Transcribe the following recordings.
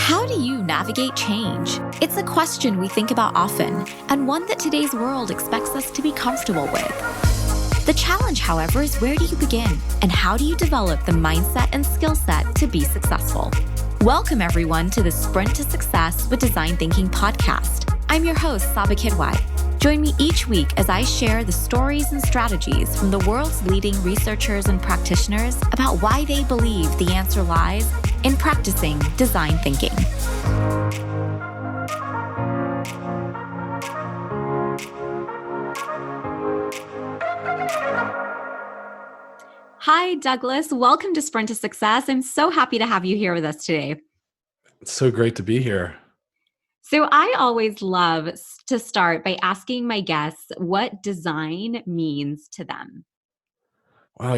How do you navigate change? It's a question we think about often, and one that today's world expects us to be comfortable with. The challenge, however, is where do you begin, and how do you develop the mindset and skill set to be successful? Welcome, everyone, to the Sprint to Success with Design Thinking podcast. I'm your host, Saba Kidwai. Join me each week as I share the stories and strategies from the world's leading researchers and practitioners about why they believe the answer lies in practicing design thinking. Hi, Douglas. Welcome to Sprint to Success. I'm so happy to have you here with us today. It's so great to be here. So I always love to start by asking my guests what design means to them. Wow,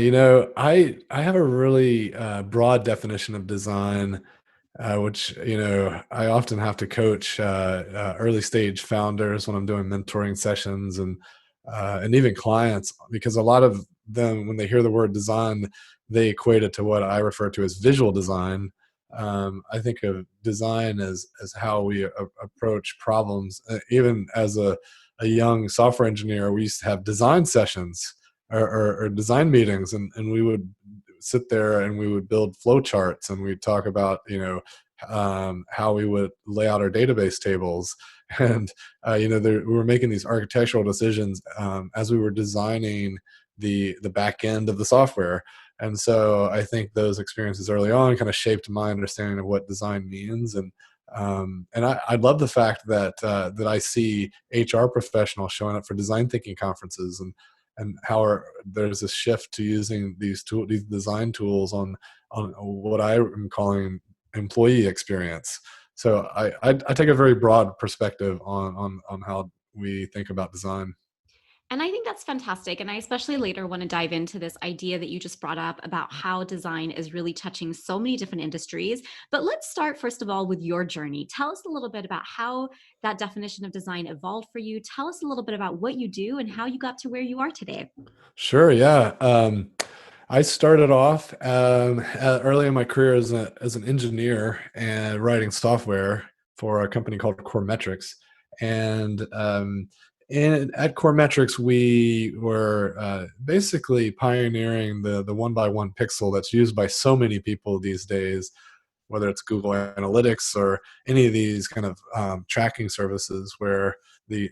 I have a really broad definition of design, which I often have to coach early stage founders when I'm doing mentoring sessions and even clients, because a lot of them, when they hear the word design, they equate it to what I refer to as visual design. I think of design as how we approach problems. Even as a young software engineer, we used to have design sessions or design meetings, and we would sit there and we would build flow charts, and we'd talk about how we would lay out our database tables. And we were making these architectural decisions as we were designing the back end of the software. And so I think those experiences early on kind of shaped my understanding of what design means. And I love the fact that I see HR professionals showing up for design thinking conferences, and how there's a shift to using these design tools on what I am calling employee experience. So I take a very broad perspective on how we think about design. And I think that's fantastic. And I especially later want to dive into this idea that you just brought up about how design is really touching so many different industries. But let's start, first of all, with your journey. Tell us a little bit about how that definition of design evolved for you. Tell us a little bit about what you do and how you got to where you are today. Sure, yeah. I started off early in my career as an engineer and writing software for a company called Coremetrics. And at Coremetrics, we were basically pioneering the one by one pixel that's used by so many people these days, whether it's Google Analytics or any of these kind of tracking services where the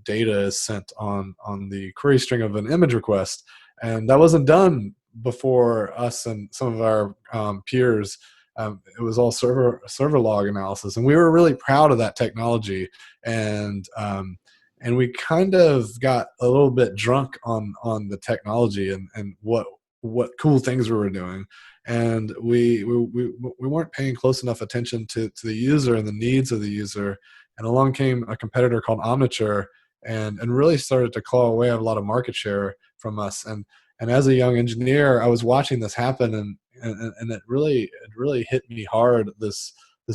data is sent on the query string of an image request. And that wasn't done before us and some of our peers. It was all server log analysis, and we were really proud of that technology. And we kind of got a little bit drunk on the technology and what cool things we were doing. And we weren't paying close enough attention to the user and the needs of the user. And along came a competitor called Omniture, and really started to claw away a lot of market share from us. And as a young engineer, I was watching this happen, and it really hit me hard, this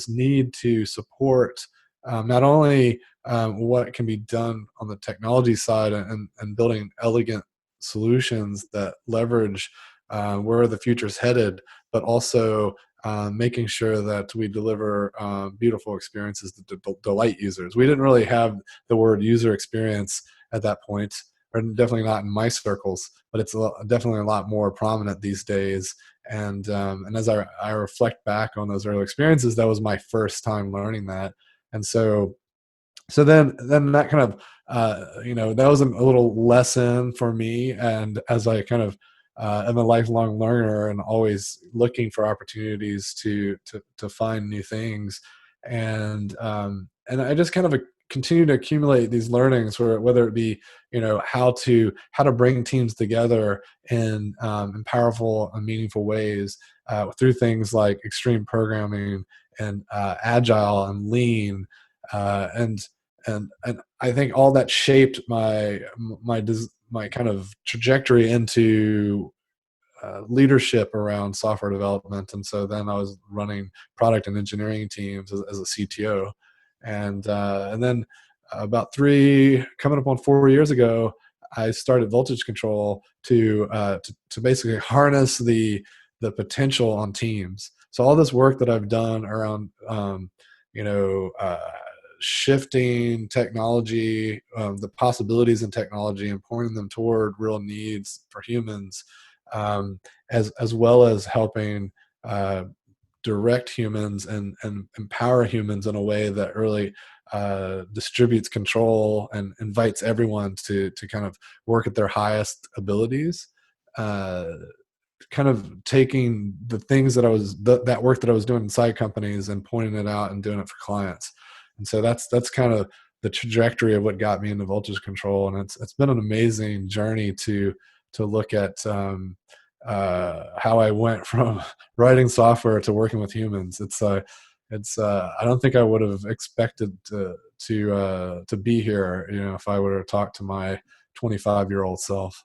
need to support not only what can be done on the technology side and building elegant solutions that leverage where the future's headed, but also making sure that we deliver beautiful experiences that delight users. We didn't really have the word user experience at that point, or definitely not in my circles, but it's definitely a lot more prominent these days. And as I reflect back on those early experiences, that was my first time learning that. And so then that kind of that was a little lesson for me. And as I kind of am a lifelong learner and always looking for opportunities to find new things, and I just kind of continue to accumulate these learnings, whether it be how to bring teams together in powerful and meaningful ways through things like extreme programming and agile and lean, and I think all that shaped my kind of trajectory into leadership around software development. And so then I was running product and engineering teams as a CTO, and then about coming up on 4 years ago, I started Voltage Control to basically harness the potential on teams. So all this work that I've done around, you know, shifting technology, the possibilities in technology, and pointing them toward real needs for humans, as well as helping direct humans and empower humans in a way that really distributes control and invites everyone to kind of work at their highest abilities. Uh, Kind of taking the things that that work that I was doing inside companies and pointing it out and doing it for clients. And so that's kind of the trajectory of what got me into voltage control. And it's been an amazing journey to look at how I went from writing software to working with humans. I don't think I would have expected to be here, if I would have talked to my 25-year-old self.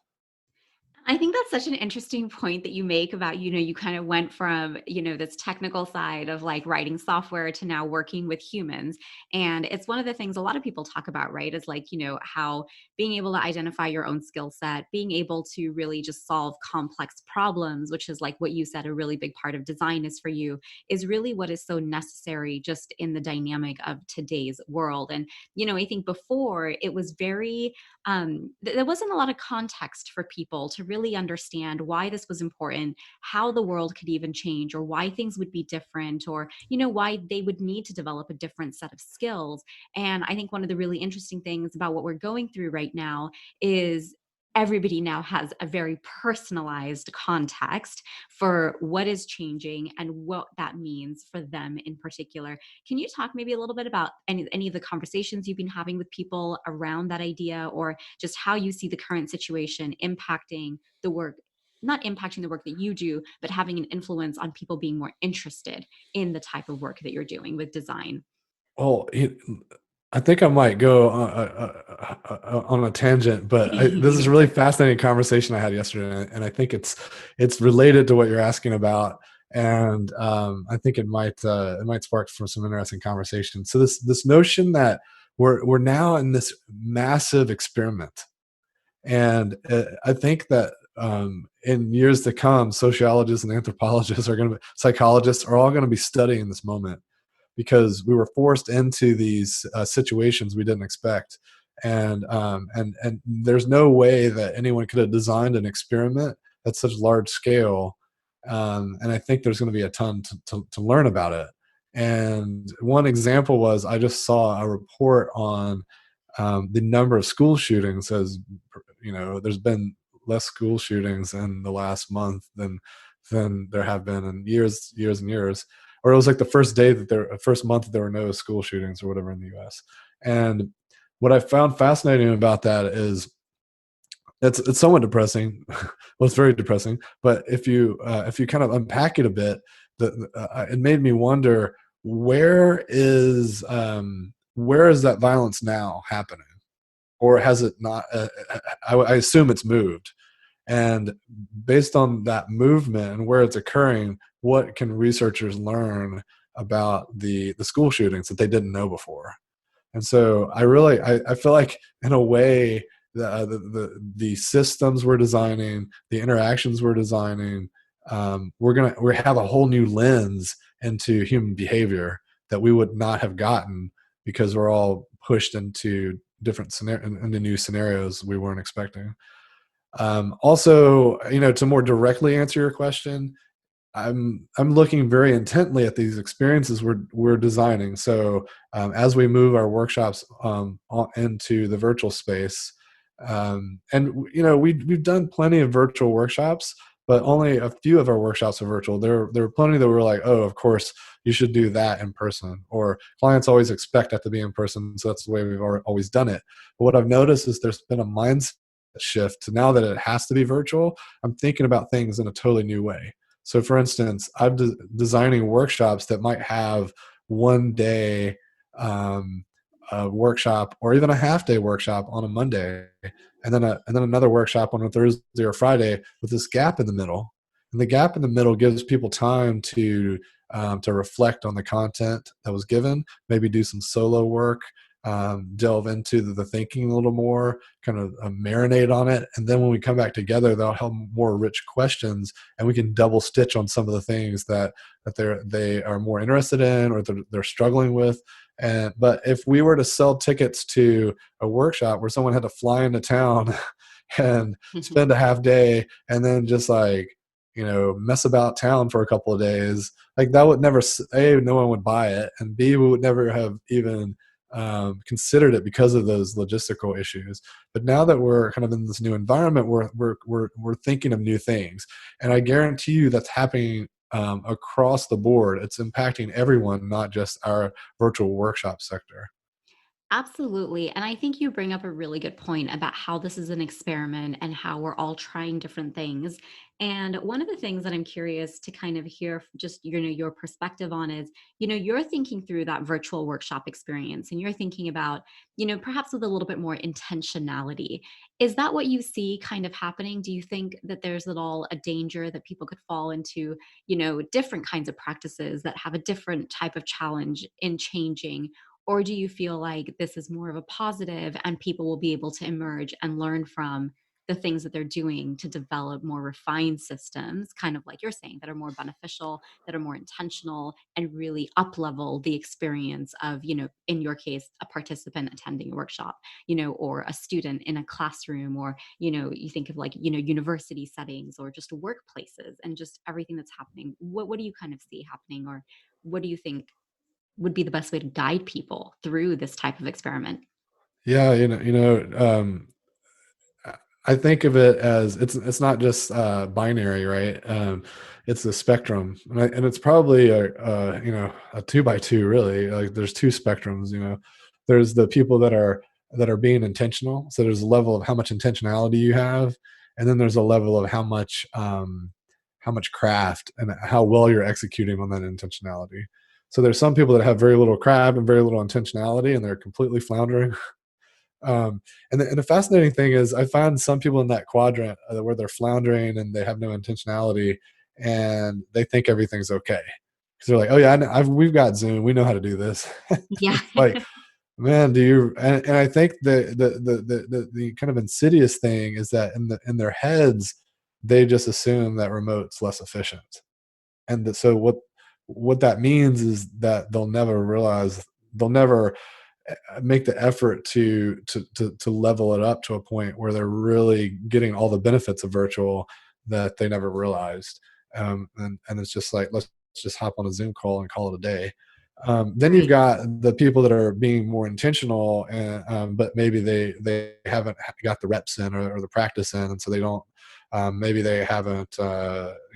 I think that's such an interesting point that you make about, you kind of went from, this technical side of like writing software to now working with humans. And it's one of the things a lot of people talk about, right? Is like, how being able to identify your own skill set, being able to really just solve complex problems, which is like what you said, a really big part of design is for you, is really what is so necessary just in the dynamic of today's world. And, I think before it was very, there wasn't a lot of context for people to really understand why this was important, how the world could even change, or why things would be different, or why they would need to develop a different set of skills. And I think one of the really interesting things about what we're going through right now is everybody now has a very personalized context for what is changing and what that means for them in particular. Can you talk maybe a little bit about any of the conversations you've been having with people around that idea, or just how you see the current situation impacting the work, not impacting the work that you do, but having an influence on people being more interested in the type of work that you're doing with design? Well, I think I might go on a tangent, but this is a really fascinating conversation I had yesterday, and I think it's related to what you're asking about, and I think it might spark for some interesting conversation. So this notion that we're now in this massive experiment, and I think that in years to come, sociologists and anthropologists psychologists are all going to be studying this moment, because we were forced into these situations we didn't expect, and there's no way that anyone could have designed an experiment at such large scale, and I think there's going to be a ton to learn about it. And one example was, I just saw a report on the number of school shootings. As there's been less school shootings in the last month than there have been in years and years. Or it was like the first month that there were no school shootings or whatever in the U.S. And what I found fascinating about that is it's somewhat depressing. Well, it's very depressing. But if you kind of unpack it a bit, it made me wonder, where is that violence now happening, or has it not? I assume it's moved. And based on that movement and where it's occurring, what can researchers learn about the school shootings that they didn't know before? And so I feel like, in a way, the systems we're designing, the interactions we're designing, we have a whole new lens into human behavior that we would not have gotten, because we're all pushed into into new scenarios we weren't expecting. Also, to more directly answer your question, I'm looking very intently at these experiences we're designing. So as we move our workshops into the virtual space, and we've done plenty of virtual workshops, but only a few of our workshops are virtual. There were plenty that were like, oh, of course you should do that in person, or clients always expect that to be in person, so that's the way we've always done it. But what I've noticed is there's been a mindset shift to, now that it has to be virtual, I'm thinking about things in a totally new way. So for instance, I'm designing workshops that might have one day a workshop, or even a half day workshop on a Monday, and then another workshop on a Thursday or Friday, with this gap in the middle. And the gap in the middle gives people time to reflect on the content that was given, maybe do some solo work, delve into the thinking a little more, kind of marinate on it. And then when we come back together, they'll have more rich questions, and we can double stitch on some of the things that they are more interested in, or they're struggling with. But if we were to sell tickets to a workshop where someone had to fly into town and spend a half day and then just like, mess about town for a couple of days, like that would never, A, no one would buy it, and B, we would never have even considered it because of those logistical issues. But now that we're kind of in this new environment, we're thinking of new things, and I guarantee you that's happening across the board. It's impacting everyone, not just our virtual workshop sector. Absolutely. And I think you bring up a really good point about how this is an experiment and how we're all trying different things. And one of the things that I'm curious to kind of hear just your perspective on is, you're thinking through that virtual workshop experience and you're thinking about, perhaps with a little bit more intentionality. Is that what you see kind of happening? Do you think that there's at all a danger that people could fall into, different kinds of practices that have a different type of challenge in changing? Or do you feel like this is more of a positive and people will be able to emerge and learn from the things that they're doing to develop more refined systems, kind of like you're saying, that are more beneficial, that are more intentional, and really up level the experience of, in your case, a participant attending a workshop, or a student in a classroom, or, you think of like, university settings or just workplaces and just everything that's happening. What do you kind of see happening, or what do you think would be the best way to guide people through this type of experiment? Yeah, I think of it as it's not just binary, right? It's a spectrum, and it's probably a two by two, really. Like there's two spectrums. There's the people that are being intentional. So there's a level of how much intentionality you have, and then there's a level of how much craft and how well you're executing on that intentionality. So there's some people that have very little craft and very little intentionality, and they're completely floundering. And the fascinating thing is, I find some people in that quadrant where they're floundering and they have no intentionality, and they think everything's okay because they're like, "Oh yeah, we've got Zoom, we know how to do this." Yeah. It's like, man, do you? And I think the kind of insidious thing is that in their heads, they just assume that remote's less efficient, and so what that means is that they'll never make the effort to level it up to a point where they're really getting all the benefits of virtual that they never realized. And it's just like, let's just hop on a Zoom call and call it a day. Then you've Right. got the people that are being more intentional, but maybe they haven't got the reps in, or the practice in, and so they don't. Maybe they haven't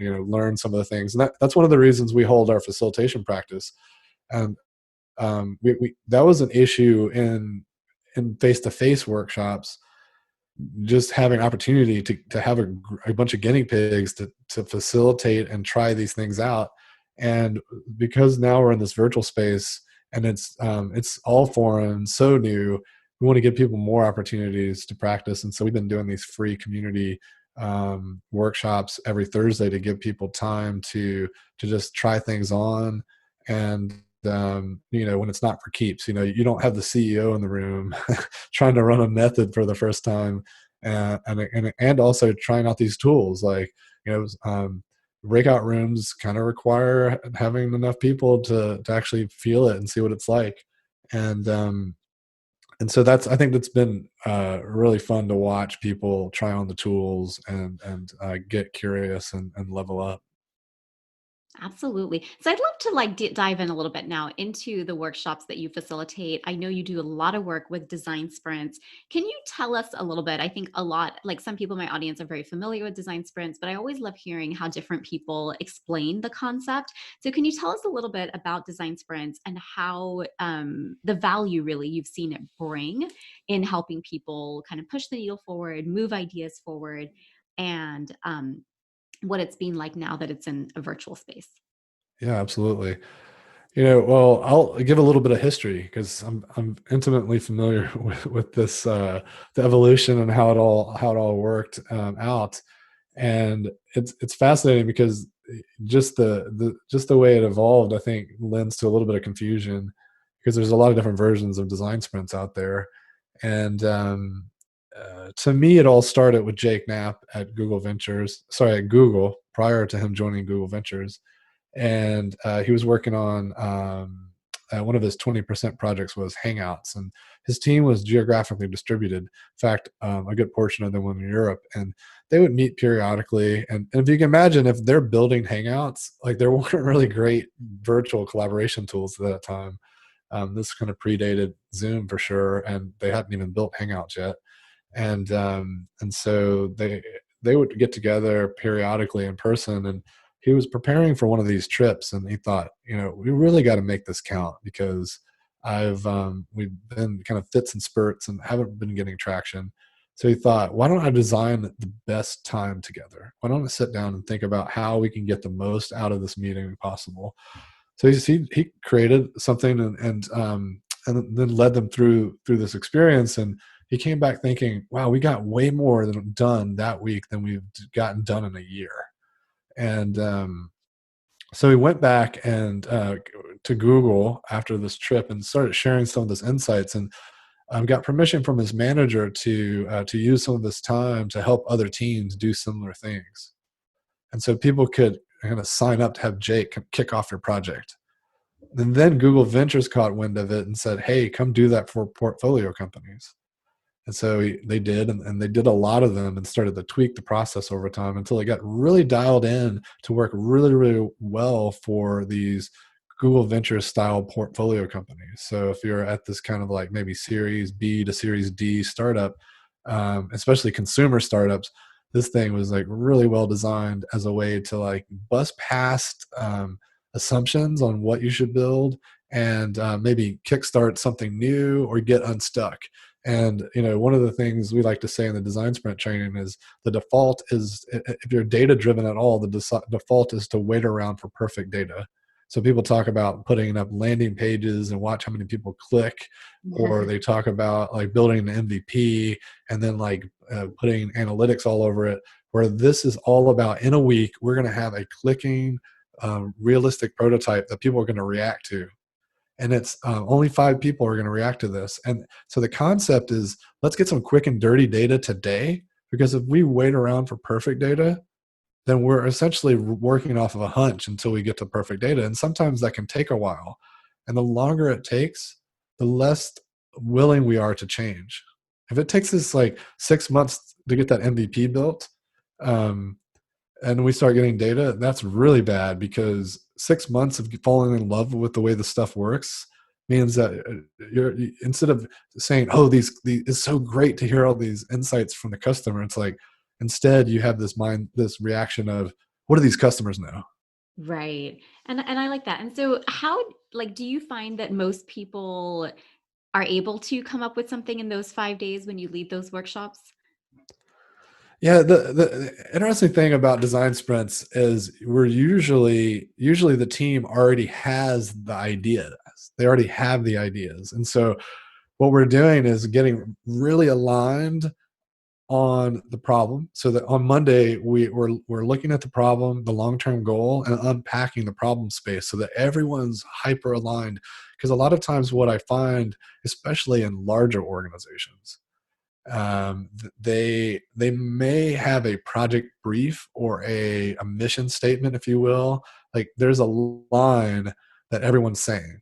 learned some of the things, and that's one of the reasons we hold our facilitation practice. And we that was an issue in face-to-face workshops, just having opportunity to have a bunch of guinea pigs to facilitate and try these things out. And because now we're in this virtual space, and it's all foreign, so new, we want to give people more opportunities to practice. And so we've been doing these free community workshops every Thursday to give people time to just try things on. And when it's not for keeps, you don't have the CEO in the room trying to run a method for the first time, and also trying out these tools, like, breakout rooms kind of require having enough people to actually feel it and see what it's like. And so I think that's been really fun to watch people try on the tools and get curious and level up. Absolutely. So I'd love to like dive in a little bit now into the workshops that you facilitate. I know you do a lot of work with design sprints. Can you tell us a little bit? I think a lot, like some people in my audience are very familiar with design sprints, but I always love hearing how different people explain the concept. So can you tell us a little bit about design sprints and how the value really you've seen it bring in helping people kind of push the needle forward, move ideas forward, and what it's been like now that it's in a virtual space? Yeah, absolutely. Well, I'll give a little bit of history because I'm intimately familiar with this the evolution and how it all worked out. And it's fascinating because just the way it evolved, I think, lends to a little bit of confusion. because there's a lot of different versions of design sprints out there. And to me, it all started with Jake Knapp at at Google, prior to him joining Google Ventures. And he was working on one of his 20% projects was Hangouts, and his team was geographically distributed. In fact, a good portion of them were in Europe, and they would meet periodically. And if you can imagine, if they're building Hangouts, like there weren't really great virtual collaboration tools at that time. This kind of predated Zoom for sure, and they hadn't even built Hangouts yet. And so they would get together periodically in person, and he was preparing for one of these trips, and he thought, we really got to make this count, because we've been kind of fits and spurts and haven't been getting traction. So he thought, why don't I design the best time together? Why don't I sit down and think about how we can get the most out of this meeting possible? So he created something and then led them through this experience. And he came back thinking, wow, we got way more done that week than we've gotten done in a year. And so he went back and to Google after this trip and started sharing some of his insights, and got permission from his manager to use some of his time to help other teams do similar things. And so people could kind of sign up to have Jake kick off your project. And then Google Ventures caught wind of it and said, hey, come do that for portfolio companies. And so they did, and they did a lot of them and started to tweak the process over time until it got really dialed in to work really, really well for these Google Ventures style portfolio companies. So if you're at this kind of like maybe Series B to Series D startup, especially consumer startups, this thing was like really well designed as a way to like bust past assumptions on what you should build, and maybe kickstart something new or get unstuck. And one of the things we like to say in the design sprint training is the default is, if you're data driven at all, the default is to wait around for perfect data. So people talk about putting up landing pages and watch how many people click, or they talk about like building an MVP and then like putting analytics all over it, where this is all about, in a week, we're going to have a clicking, realistic prototype that people are going to react to. And it's only 5 people are going to react to this. And so the concept is, let's get some quick and dirty data today, because if we wait around for perfect data, then we're essentially working off of a hunch until we get to perfect data. And sometimes that can take a while. And the longer it takes, the less willing we are to change. If it takes us like 6 months to get that MVP built, and we start getting data, that's really bad, because 6 months of falling in love with the way the stuff works means that you're, instead of saying, oh, these it's so great to hear all these insights from the customer, it's like, instead you have this reaction of, what do these customers know? Right. And I like that. And so how, like, do you find that most people are able to come up with something in those 5 days when you lead those workshops? Yeah, the interesting thing about design sprints is we're usually the team already has the ideas. They already have the ideas. And so what we're doing is getting really aligned on the problem, so that on Monday we're looking at the problem, the long-term goal, and unpacking the problem space so that everyone's hyper aligned. Because a lot of times what I find, especially in larger organizations, they may have a project brief or a mission statement, if you will. Like there's a line that everyone's saying,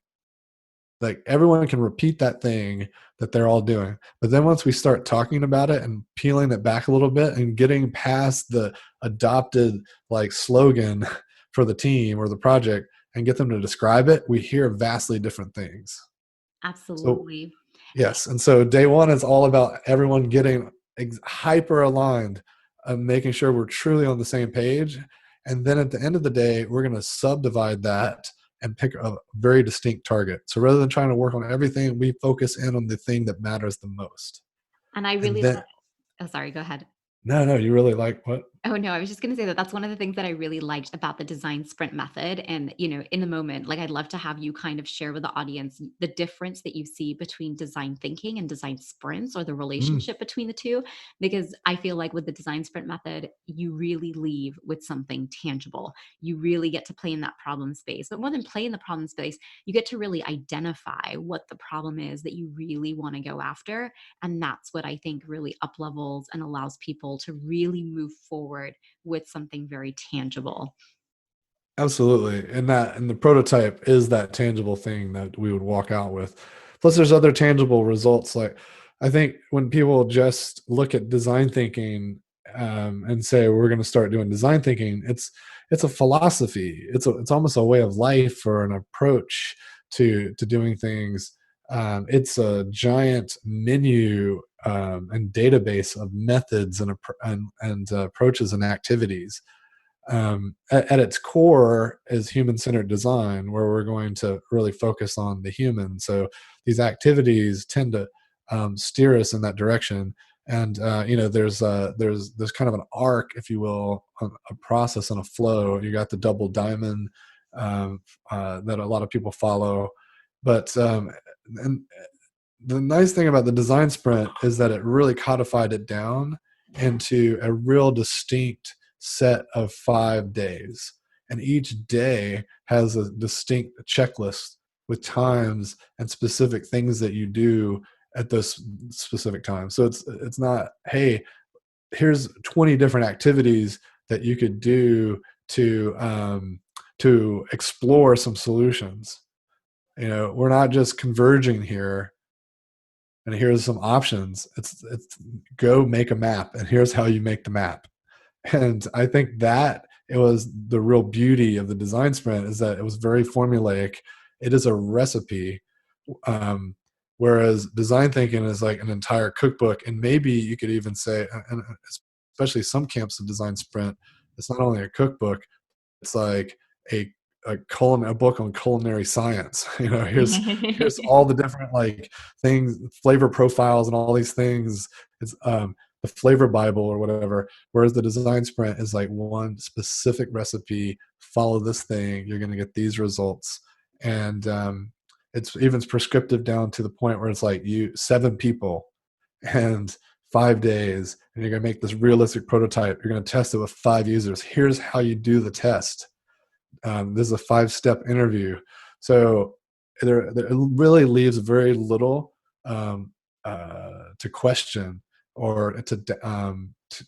like everyone can repeat that thing that they're all doing. But then once we start talking about it and peeling it back a little bit and getting past the adopted like slogan for the team or the project and get them to describe it, we hear vastly different things. So Absolutely. yes. And so day one is all about everyone getting hyper aligned and making sure we're truly on the same page. And then at the end of the day, we're going to subdivide that and pick a very distinct target. So rather than trying to work on everything, we focus in on the thing that matters the most. And I And really then, oh, sorry, go ahead. no, you really like what? Oh no, I was just going to say that that's one of the things that I really liked about the design sprint method. And, in the moment, like I'd love to have you kind of share with the audience the difference that you see between design thinking and design sprints, or the Mm, relationship between the two. Because I feel like with the design sprint method, you really leave with something tangible. You really get to play in that problem space. But more than play in the problem space, you get to really identify what the problem is that you really want to go after. And that's what I think really up levels and allows people to really move forward with something very tangible. absolutely. And the prototype is that tangible thing that we would walk out with. Plus, there's other tangible results. Like, I think when people just look at design thinking and say we're going to start doing design thinking, it's a philosophy. It's almost a way of life or an approach to doing things. It's a giant menu and database of methods and approaches and activities. At its core is human-centered design, where we're going to really focus on the human. So these activities tend to steer us in that direction. And there's kind of an arc, if you will, a process and a flow. You got the double diamond that a lot of people follow, but and the nice thing about the design sprint is that it really codified it down into a real distinct set of 5 days. And each day has a distinct checklist with times and specific things that you do at those specific times. So it's not, hey, here's 20 different activities that you could do to explore some solutions. We're not just converging here and here's some options. It's go make a map, and here's how you make the map. And I think that it was the real beauty of the design sprint, is that it was very formulaic. It is a recipe, um, whereas design thinking is like an entire cookbook. And maybe you could even say, and especially some camps of design sprint, it's not only a cookbook, it's like a a book on culinary science. Here's all the different like things, flavor profiles, and all these things. It's the flavor Bible or whatever. Whereas the design sprint is like one specific recipe. Follow this thing, you're going to get these results. And it's even prescriptive down to the point where it's like 7 people and 5 days, and you're going to make this realistic prototype. You're going to test it with 5 users. Here's how you do the test. This is a 5-step interview. So it really leaves very little to question or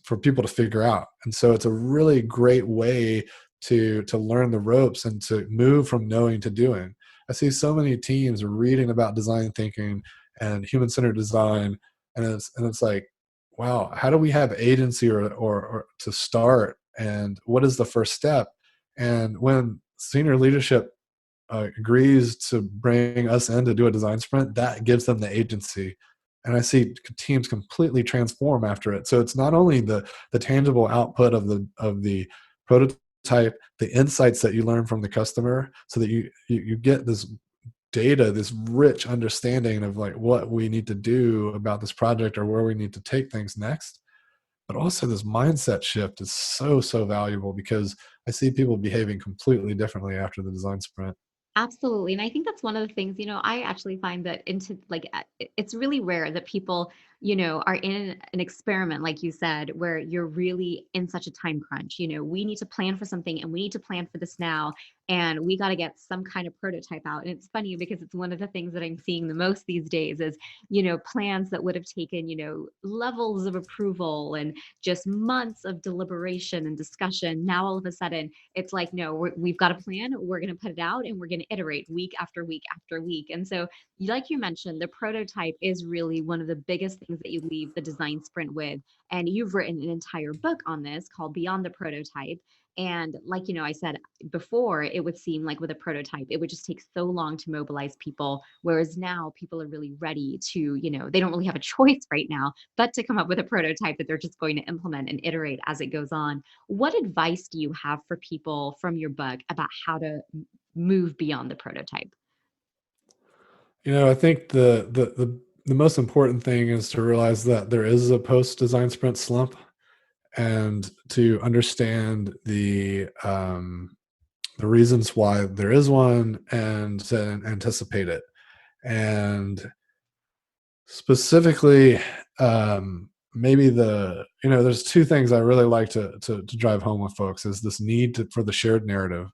for people to figure out. And so it's a really great way to learn the ropes and to move from knowing to doing. I see so many teams reading about design thinking and human-centered design, and it's like, wow, how do we have agency or to start, and what is the first step? And when senior leadership agrees to bring us in to do a design sprint, that gives them the agency. And I see teams completely transform after it. So it's not only the tangible output of the prototype, the insights that you learn from the customer, so that you get this data, this rich understanding of like what we need to do about this project or where we need to take things next. But also this mindset shift is so valuable, because I see people behaving completely differently after the design sprint. Absolutely. And I think that's one of the things, I actually find that it's really rare that people, are in an experiment, like you said, where you're really in such a time crunch. We need to plan for something, and we need to plan for this now. And we got to get some kind of prototype out. And it's funny because it's one of the things that I'm seeing the most these days is, plans that would have taken, levels of approval and just months of deliberation and discussion. Now, all of a sudden, it's like, no, we've got a plan. We're going to put it out, and we're going to iterate week after week after week. And so, like you mentioned, the prototype is really one of the biggest things that you leave the design sprint with. And you've written an entire book on this called Beyond the Prototype. And like, I said before, it would seem like with a prototype, it would just take so long to mobilize people. Whereas now people are really ready to, they don't really have a choice right now, but to come up with a prototype that they're just going to implement and iterate as it goes on. What advice do you have for people from your book about how to move beyond the prototype? I think the most important thing is to realize that there is a post design sprint slump. and to understand the reasons why there is one, and to anticipate it. And specifically, maybe there's two things I really like to drive home with folks is this need for the shared narrative.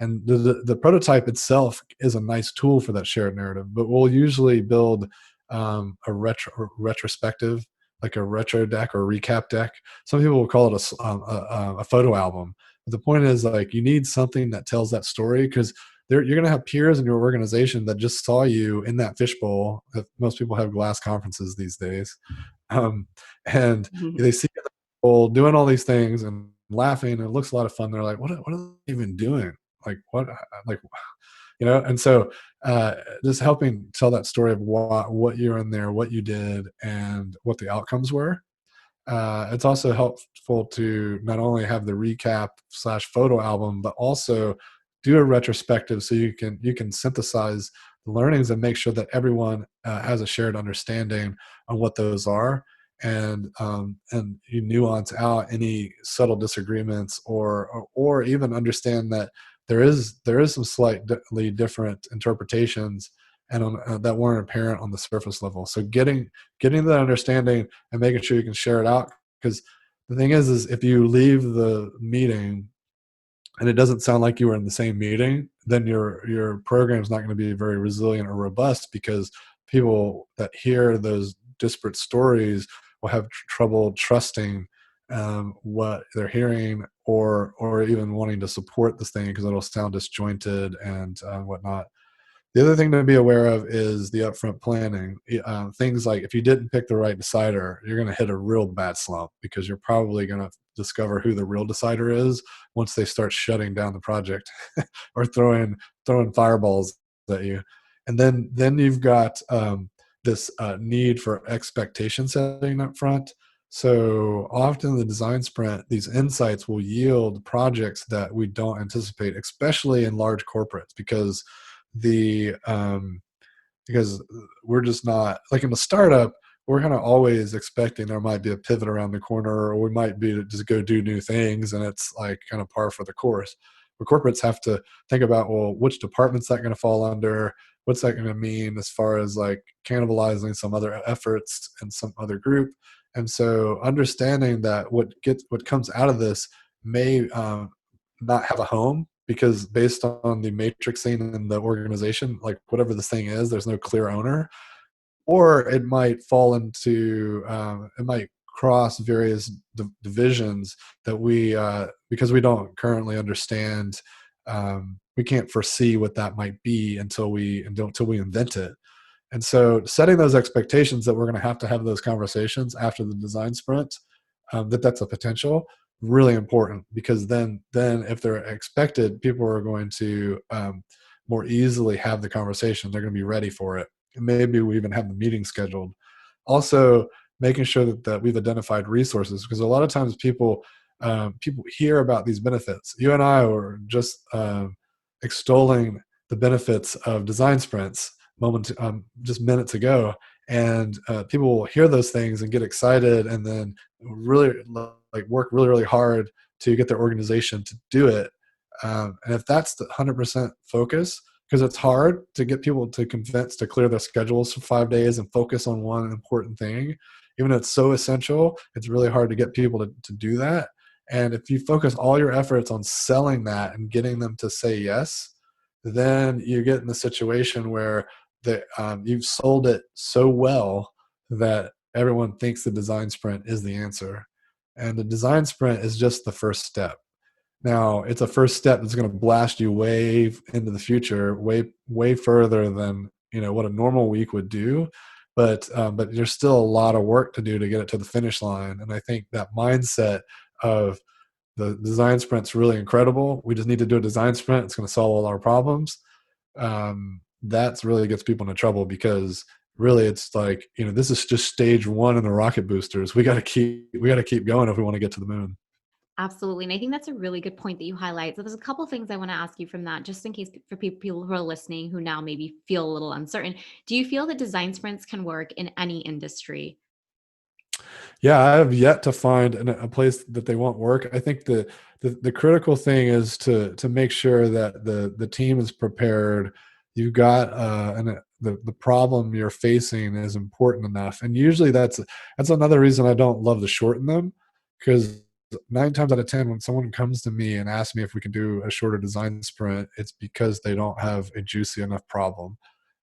And the prototype itself is a nice tool for that shared narrative, but we'll usually build a retrospective, like a retro deck or recap deck. Some people will call it a photo album. But the point is, like, you need something that tells that story, because you're going to have peers in your organization that just saw you in that fishbowl. Most people have glass conferences these days, um, and they see people doing all these things and laughing, and it looks a lot of fun. They're like, what are they even doing? Like, what, like, and so just helping tell that story of what you're in there, what you did, and what the outcomes were. It's also helpful to not only have the recap / photo album, but also do a retrospective, so you can synthesize the learnings and make sure that everyone has a shared understanding on what those are, and you nuance out any subtle disagreements, or even understand that there is some slightly different interpretations, and that weren't apparent on the surface level. So getting that understanding and making sure you can share it out, because the thing is if you leave the meeting and it doesn't sound like you were in the same meeting, then your program is not going to be very resilient or robust, because people that hear those disparate stories will have trouble trusting what they're hearing, or even wanting to support this thing, because it'll sound disjointed and whatnot. The other thing to be aware of is the upfront planning. Things like, if you didn't pick the right decider, you're going to hit a real bad slump, because you're probably going to discover who the real decider is once they start shutting down the project or throwing fireballs at you. And then you've got this need for expectation setting up front. So often in the design sprint, these insights will yield projects that we don't anticipate, especially in large corporates, the because we're just not, like, in a startup, we're kind of always expecting there might be a pivot around the corner, or we might be to just go do new things, and it's like kind of par for the course. But corporates have to think about, well, which department's that going to fall under? What's that going to mean as far as like cannibalizing some other efforts and some other group? And so understanding that what comes out of this may not have a home, because based on the matrixing in the organization, like whatever this thing is, there's no clear owner, or it might fall into it might cross various divisions that because we don't currently understand, we can't foresee what that might be until we invent it. And so setting those expectations that we're going to have those conversations after the design sprint, that's a potential, really important, because then if they're expected, people are going to more easily have the conversation. They're going to be ready for it. And maybe we even have the meeting scheduled. Also, making sure that we've identified resources, because a lot of times people hear about these benefits. You and I were just extolling the benefits of design sprints just minutes ago, and people will hear those things and get excited, and then really like work really, really hard to get their organization to do it. And if that's the 100% focus, because it's hard to get people to convince to clear their schedules for 5 days and focus on one important thing, even though it's so essential, it's really hard to get people to do that. And if you focus all your efforts on selling that and getting them to say yes, then you get in the situation where you've sold it so well that everyone thinks the design sprint is the answer. And the design sprint is just the first step. Now, it's a first step that's going to blast you way into the future, way further than what a normal week would do. But there's still a lot of work to do to get it to the finish line. And I think that mindset of the design sprint's really incredible. We just need to do a design sprint. It's going to solve all our problems. That's really gets people into trouble, because really it's like, this is just stage one in the rocket boosters. We got to keep going if we want to get to the moon. Absolutely. And I think that's a really good point that you highlight. So there's a couple of things I want to ask you from that, just in case for people who are listening who now maybe feel a little uncertain. Do you feel that design sprints can work in any industry? Yeah, I have yet to find a place that they want work. I think the critical thing is to make sure that the team is prepared. You've got the problem you're facing is important enough, and usually that's another reason I don't love to shorten them, because 9 times out of 10, when someone comes to me and asks me if we can do a shorter design sprint, it's because they don't have a juicy enough problem,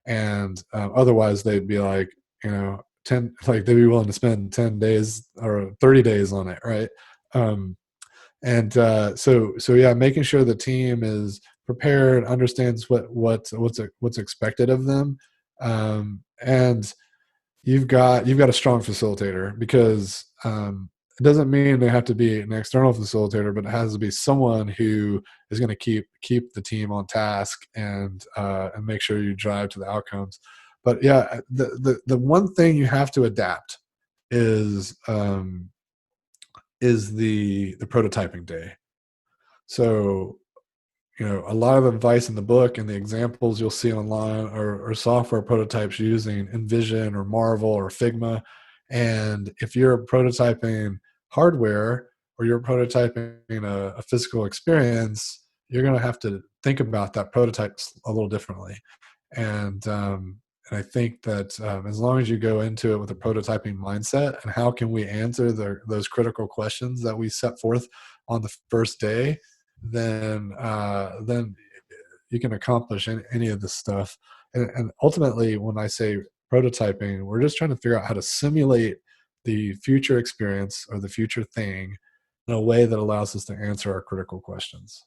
and otherwise they'd be like, 10, like they'd be willing to spend 10 days or 30 days on it, right? um, and so yeah, making sure the team is prepared, understands what's expected of them, and you've got a strong facilitator, because it doesn't mean they have to be an external facilitator, but it has to be someone who is going to keep the team on task, and make sure you drive to the outcomes. But yeah, the one thing you have to adapt is the prototyping day. So a lot of advice in the book and the examples you'll see online are software prototypes using InVision or Marvel or Figma. And if you're prototyping hardware, or you're prototyping a physical experience, you're going to have to think about that prototype a little differently. And I think that as long as you go into it with a prototyping mindset, and how can we answer those critical questions that we set forth on the first day, then you can accomplish any of this stuff. And ultimately, when I say prototyping, we're just trying to figure out how to simulate the future experience or the future thing in a way that allows us to answer our critical questions.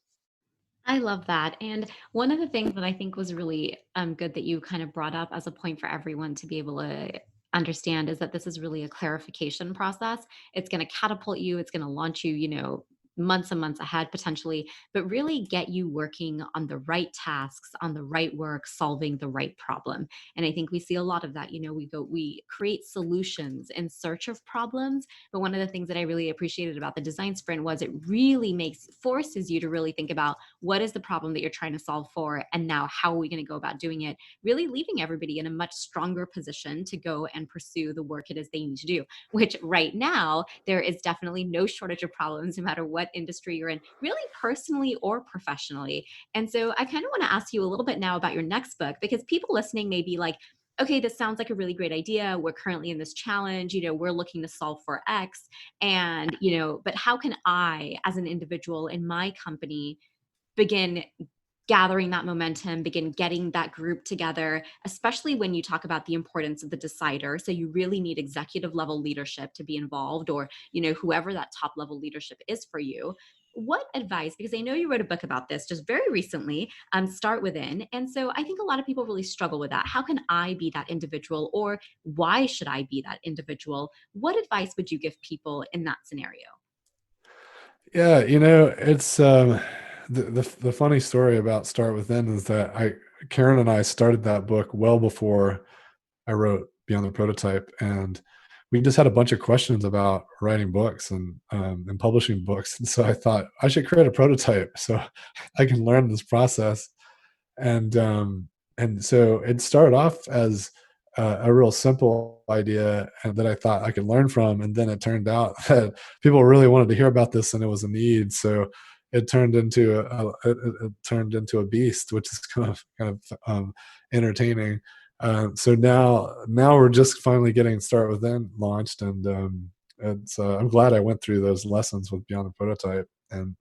I love that. And one of the things that I think was really good that you kind of brought up as a point for everyone to be able to understand is that this is really a clarification process. It's going to catapult you, it's going to launch you, months and months ahead potentially, but really get you working on the right tasks, on the right work, solving the right problem. And I think we see a lot of that. We create solutions in search of problems. But one of the things that I really appreciated about the design sprint was it really forces you to really think about what is the problem that you're trying to solve for, and now how are we going to go about doing it, really leaving everybody in a much stronger position to go and pursue the work it is they need to do, which right now there is definitely no shortage of problems no matter what industry you're in, really personally or professionally. And so I kind of want to ask you a little bit now about your next book, because people listening may be like, okay, this sounds like a really great idea. We're currently in this challenge, we're looking to solve for X. And, but how can I, as an individual in my company, begin gathering that momentum, begin getting that group together, especially when you talk about the importance of the decider. So you really need executive level leadership to be involved, or, whoever that top level leadership is for you. What advice, because I know you wrote a book about this just very recently, Start Within. And so I think a lot of people really struggle with that. How can I be that individual, or why should I be that individual? What advice would you give people in that scenario? Yeah, it's the funny story about Start Within is that I Karen and I started that book well before I wrote Beyond the Prototype, and we just had a bunch of questions about writing books and publishing books. And so I thought I should create a prototype so I can learn this process. And so it started off as a real simple idea, and that I thought I could learn from. And then it turned out that people really wanted to hear about this, and it was a need. So it turned into it turned into a beast, which is kind of entertaining. So now we're just finally getting Start Within launched, and I'm glad I went through those lessons with Beyond the Prototype. And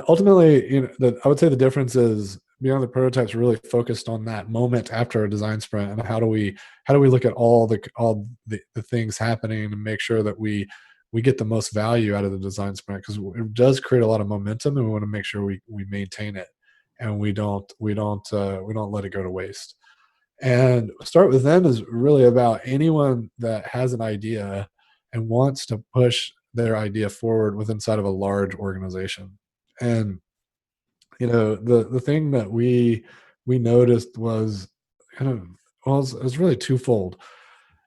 ultimately, I would say the difference is Beyond the Prototype's really focused on that moment after a design sprint, and how do we look at all the things happening and make sure that we get the most value out of the design sprint, because it does create a lot of momentum, and we want to make sure we maintain it, and we don't let it go to waste. And Start Within is really about anyone that has an idea and wants to push their idea forward with inside of a large organization. And the thing that we noticed was kind of, well, it's really twofold.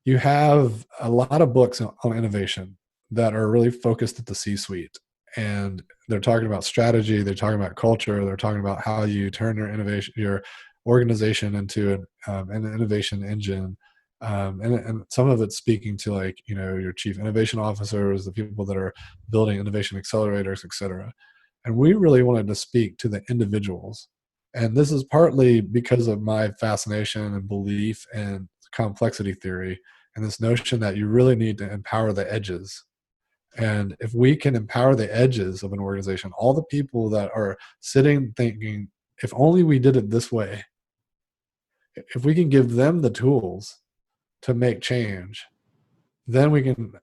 You have a lot of books on innovation that are really focused at the C-suite, and they're talking about strategy, they're talking about culture, they're talking about how you turn your organization into an innovation engine. And some of it's speaking to, like, your chief innovation officers, the people that are building innovation accelerators, et cetera. And we really wanted to speak to the individuals. And this is partly because of my fascination and belief in complexity theory, and this notion that you really need to empower the edges. And if we can empower the edges of an organization, all the people that are sitting thinking, if only we did it this way, if we can give them the tools to make change, then we can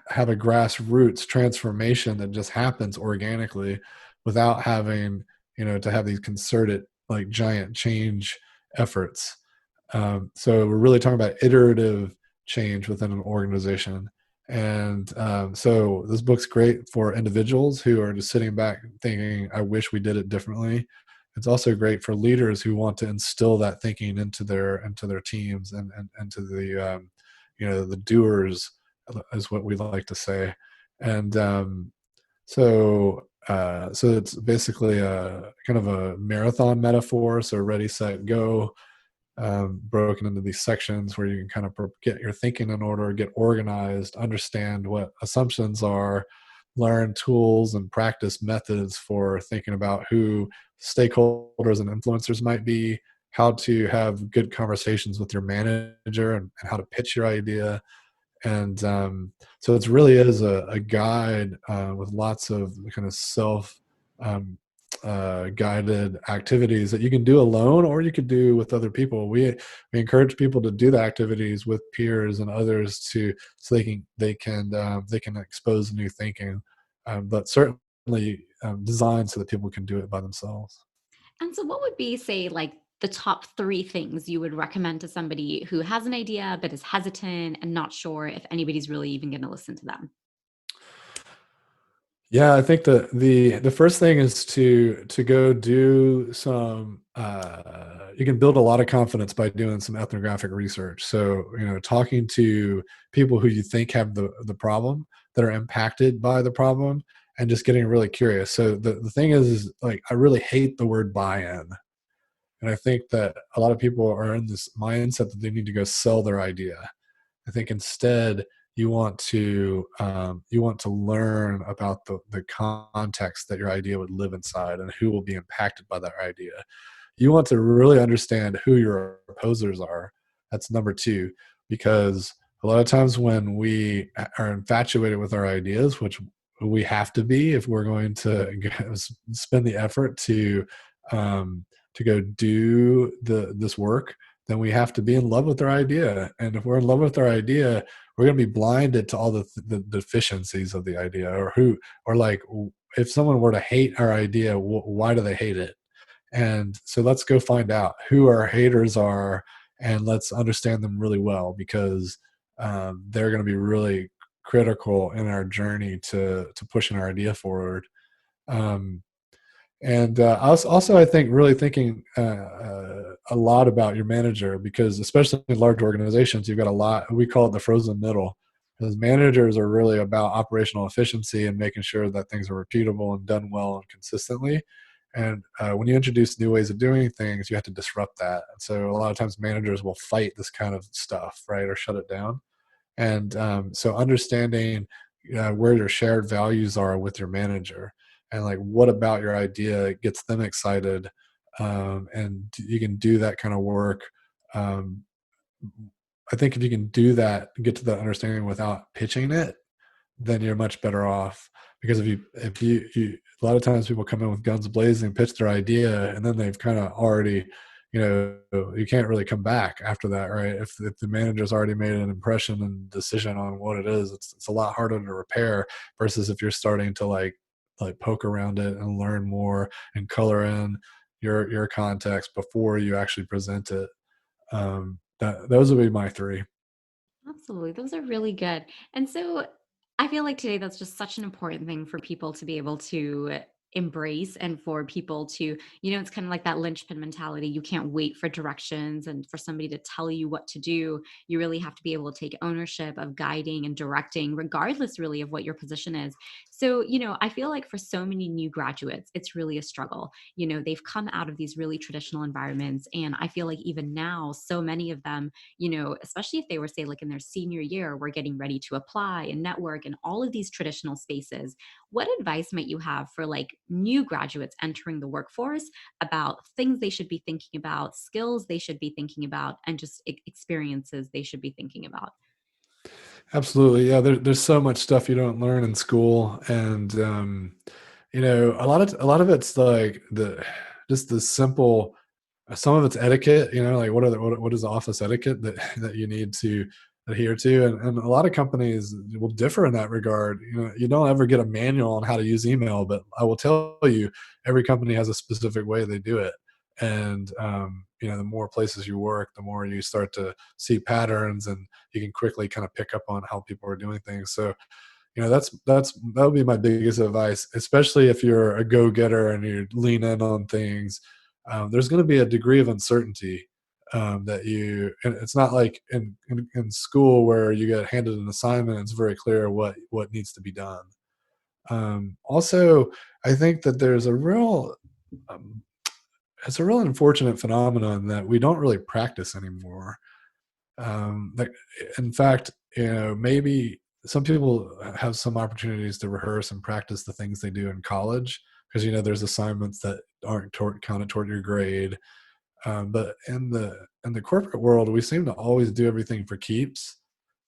have a grassroots transformation that just happens organically without having, to have these concerted, like, giant change efforts. So we're really talking about iterative change within an organization. And so this book's great for individuals who are just sitting back thinking, I wish we did it differently. It's also great for leaders who want to instill that thinking into their teams, and to the the doers, is what we like to say. And so it's basically a kind of a marathon metaphor. So ready, set, go, broken into these sections where you can kind of get your thinking in order, get organized, understand what assumptions are, learn tools and practice methods for thinking about who stakeholders and influencers might be, how to have good conversations with your manager, and how to pitch your idea. And so it really is a guide with lots of kind of self um, guided activities that you can do alone, or you could do with other people. We encourage people to do the activities with peers and others, so they can expose new thinking, but certainly designed so that people can do it by themselves. And so, what would be, say, like the top three things you would recommend to somebody who has an idea but is hesitant and not sure if anybody's really even going to listen to them? Yeah, I think the first thing is to go do some. You can build a lot of confidence by doing some ethnographic research. So, talking to people who you think have the problem, that are impacted by the problem, and just getting really curious. So the thing is, like, I really hate the word buy-in, and I think that a lot of people are in this mindset that they need to go sell their idea. I think instead you want to learn about the context that your idea would live inside, and who will be impacted by that idea. You want to really understand who your opposers are. That's number two, because a lot of times when we are infatuated with our ideas, which we have to be if we're going to spend the effort to go do this work, then we have to be in love with our idea. And if we're in love with our idea, we're going to be blinded to all the deficiencies of the idea, or like, if someone were to hate our idea, why do they hate it? And so let's go find out who our haters are, and let's understand them really well, because they're going to be really critical in our journey to pushing our idea forward. Um, and also, I think really thinking a lot about your manager, because especially in large organizations, you've got a lot. We call it the frozen middle, because managers are really about operational efficiency and making sure that things are repeatable and done well and consistently. And when you introduce new ways of doing things, you have to disrupt that. And so a lot of times managers will fight this kind of stuff, right, or shut it down. And so understanding where your shared values are with your manager, and like what about your idea gets them excited, and you can do that kind of work. um, I think if you can do that, get to that understanding without pitching it, then you're much better off. Because if you a lot of times people come in with guns blazing, pitch their idea, and then they've kind of already, you can't really come back after that, right? If the manager's already made an impression and decision on what it is, it's a lot harder to repair, versus if you're starting to like poke around it and learn more and color in your context before you actually present it. Those would be my three. Absolutely. Those are really good. And so I feel like today that's just such an important thing for people to be able to embrace, and for people to, it's kind of like that linchpin mentality. You can't wait for directions and for somebody to tell you what to do. You really have to be able to take ownership of guiding and directing, regardless really of what your position is. So, I feel like for so many new graduates, it's really a struggle. They've come out of these really traditional environments. And I feel like even now, so many of them, especially if they were, say, like in their senior year, we're getting ready to apply and network in all of these traditional spaces. What advice might you have for like new graduates entering the workforce about things they should be thinking about, skills they should be thinking about, and just experiences they should be thinking about? Absolutely. Yeah. There's so much stuff you don't learn in school. And, a lot of it's like just the simple, some of it's etiquette, like what is the office etiquette that, that you need to adhere to. And a lot of companies will differ in that regard. You don't ever get a manual on how to use email, but I will tell you, every company has a specific way they do it. And, the more places you work, the more you start to see patterns, and you can quickly kind of pick up on how people are doing things. So, that would be my biggest advice, especially if you're a go-getter and you lean in on things. There's going to be a degree of uncertainty, and it's not like in school where you get handed an assignment. It's very clear what needs to be done. Also, I think that there's um, it's a real unfortunate phenomenon that we don't really practice anymore. Like, in fact, maybe some people have some opportunities to rehearse and practice the things they do in college, because there's assignments that aren't counted toward your grade. But in the corporate world, we seem to always do everything for keeps.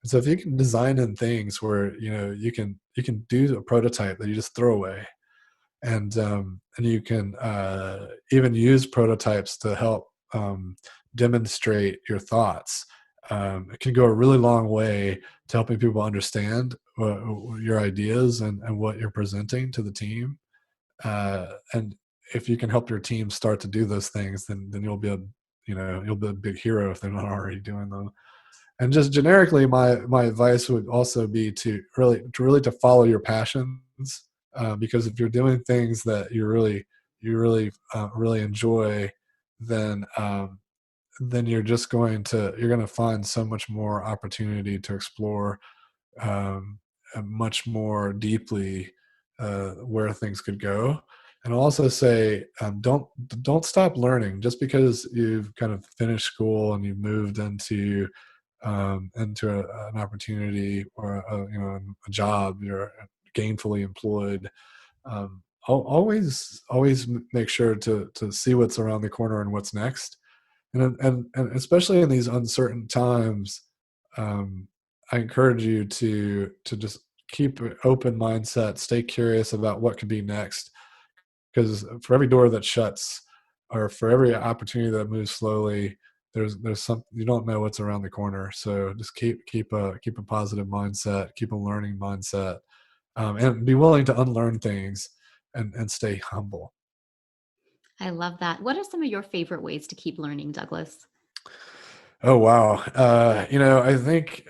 And so if you can design in things where you can do a prototype that you just throw away, and you can even use prototypes to help demonstrate your thoughts. It can go a really long way to helping people understand your ideas and what you're presenting to the team. And if you can help your team start to do those things, then you'll be a big hero if they're not already doing them. And just generically, my advice would also be to follow your passions, because if you're doing things that you really enjoy, then you're going to find so much more opportunity to explore much more deeply where things could go. And I'll also say, don't stop learning just because you've kind of finished school and you've moved into an opportunity, or a job. You're gainfully employed. Always make sure to see what's around the corner and what's next. And especially in these uncertain times, I encourage you to just keep an open mindset, stay curious about what could be next, because for every door that shuts, or for every opportunity that moves slowly, there's some, you don't know what's around the corner. So just keep a positive mindset, keep a learning mindset, and be willing to unlearn things, and stay humble. I love that. What are some of your favorite ways to keep learning, Douglas? Oh wow. I think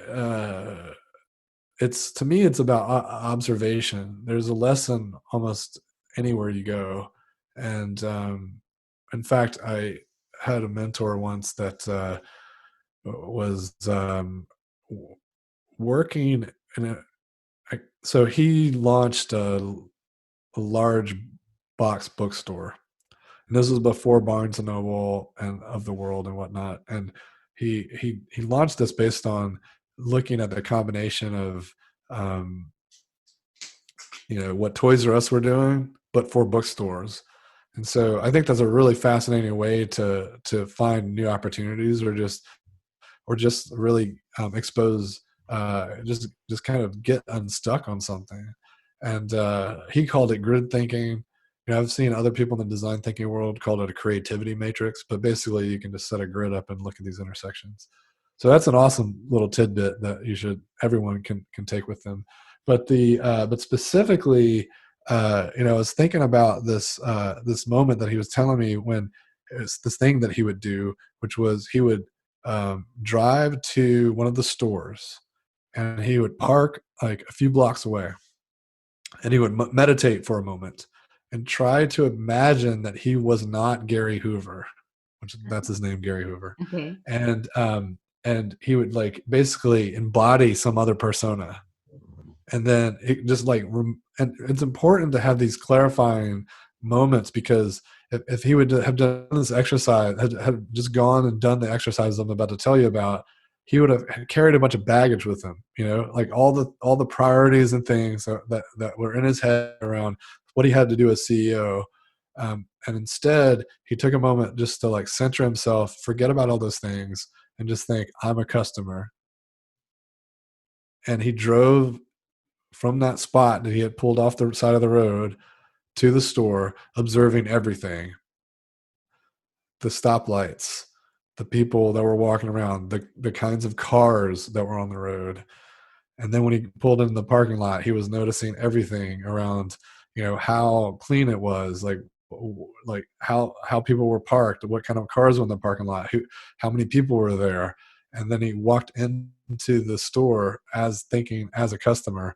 it's to me it's about observation. There's a lesson almost anywhere you go. And in fact, I had a mentor once that was working in so he launched a large box bookstore. And this was before Barnes and Noble and of the world and whatnot. And he launched this based on looking at the combination of um, what Toys R Us were doing, but for bookstores. And so I think that's a really fascinating way to find new opportunities, or just really expose, just kind of get unstuck on something. And he called it grid thinking. I've seen other people in the design thinking world call it a creativity matrix, but basically you can just set a grid up and look at these intersections. So that's an awesome little tidbit that everyone can take with them. But specifically, I was thinking about this moment that he was telling me, when it's this thing that he would do, which was he would drive to one of the stores, and he would park like a few blocks away, and he would meditate for a moment, and try to imagine that he was not Gary Hoover, which that's his name, Gary Hoover. Okay. And he would like basically embody some other persona. And then it just like, and it's important to have these clarifying moments, because if he would have done this exercise, had just gone and done the exercise I'm about to tell you about, he would have carried a bunch of baggage with him, like all the priorities and things that were in his head around what he had to do as CEO. And instead he took a moment just to like center himself, forget about all those things, and just think, I'm a customer. And he drove from that spot that he had pulled off the side of the road to the store, observing everything, the stoplights, the people that were walking around, the kinds of cars that were on the road. And then when he pulled into the parking lot, he was noticing everything around, how clean it was, like how people were parked, what kind of cars were in the parking lot, how many people were there. And then he walked into the store thinking as a customer.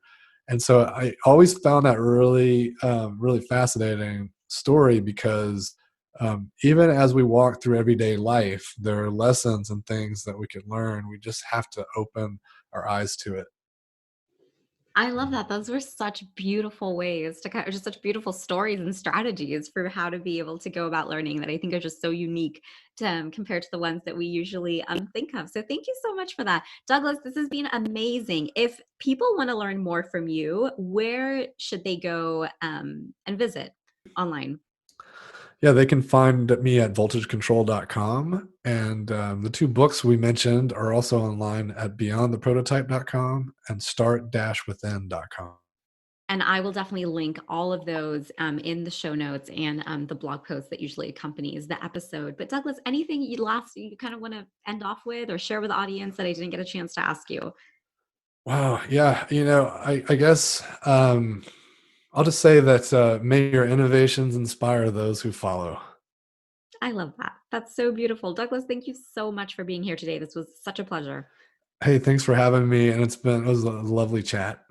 And so I always found that really, really fascinating story, because even as we walk through everyday life, there are lessons and things that we can learn. We just have to open our eyes to it. I love that. Those were such beautiful ways to just such beautiful stories and strategies for how to be able to go about learning that I think are just so unique compared to the ones that we usually think of. So thank you so much for that. Douglas, this has been amazing. If people want to learn more from you, where should they go and visit online? Yeah, they can find me at voltagecontrol.com. And the two books we mentioned are also online at beyondtheprototype.com and start-within.com. And I will definitely link all of those in the show notes and the blog post that usually accompanies the episode. But Douglas, anything you kind of want to end off with or share with the audience that I didn't get a chance to ask you? Wow. Yeah. I guess I'll just say that may your innovations inspire those who follow. I love that. That's so beautiful. Douglas, thank you so much for being here today. This was such a pleasure. Hey, thanks for having me. And it was a lovely chat.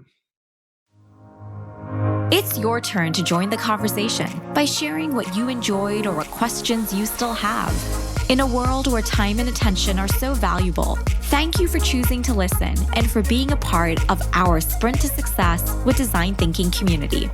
It's your turn to join the conversation by sharing what you enjoyed or what questions you still have. In a world where time and attention are so valuable, thank you for choosing to listen and for being a part of our Sprint to Success with Design Thinking community.